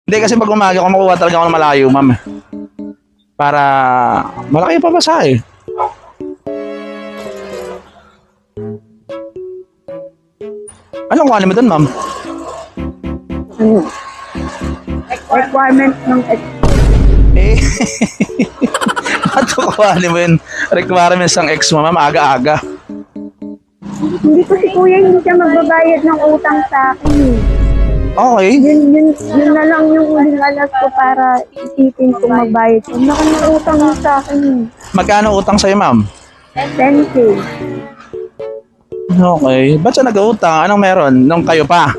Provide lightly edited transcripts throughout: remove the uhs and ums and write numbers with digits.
Hindi kasi pag umaga, kumukuha talaga ako ng malayo, ma'am. Para malaki pa basa eh. Anong kuhanin mo dun, ma'am? Ano? Requirement ng Eh, ba't kuhanin mo yun? Requirements ng ex mo, ma'am, aga-aga. Hindi ko si kuya hindi siya magbabayad ng utang sa akin eh. Okay. Yun na lang yung huling alas ko para isipin kung magbayad ko. Utang mo sa akin eh. Magkano utang sa'yo, ma'am? 10K. Okay. Ba't siya nag-utang? Anong meron? Nung kayo pa,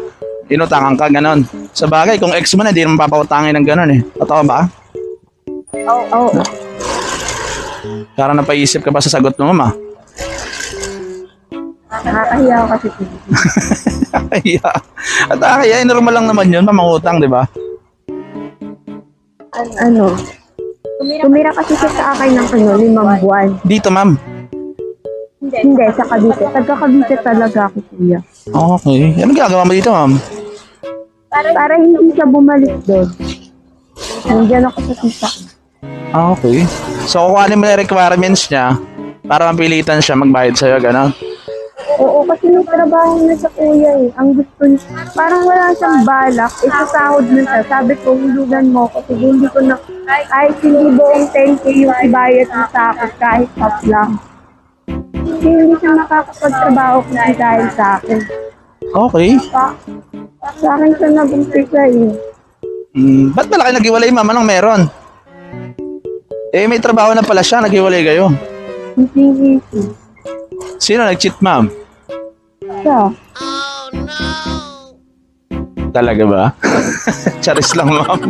inutangan ka, ganon. Sa bagay, kung ex mo na, hindi naman papautangin ng ganon eh. Totoo ba? Oo. Parang napaisip ka ba sa sagot mo, ma'am? Nakakahiya ako kasi. Kaya, at kaya, normal lang naman yun, mamangutang, di ba? Ano? Tumira kasi siya sa akin ng 5 buwan. Dito, ma'am. Hindi, sa Cavite. Taga-Cavite talaga ako, kuya. Okay. Ano gagawa mo dito, ma'am? Para hindi siya bumalik doon. Nandiyan ako sa tita. Okay. So, kukuhanin mo na yung requirements niya para mapilitan siya magbayad sa'yo, gano'n? Oo, kasi nung trabaho na sa kuya eh. Ang gusto niya, parang wala siyang balak. Isasahod na siya. Sabi ko, hulugan mo ko. Sige, hindi ko na, kahit hindi buong 10K yung ibayad mo sa akin, kahit half lang. Hindi siya makakapagtrabaho kasi dahil sa akin. Okay. Sa akin siya nag-umpisa eh. Ba't malaki naghiwalay, ma'am? Anong meron? Eh, may trabaho na pala siya. Naghiwalay kayo. Hindi Sino nag-cheat, ma'am? siya. Talaga ba? Charis lang, ma'am.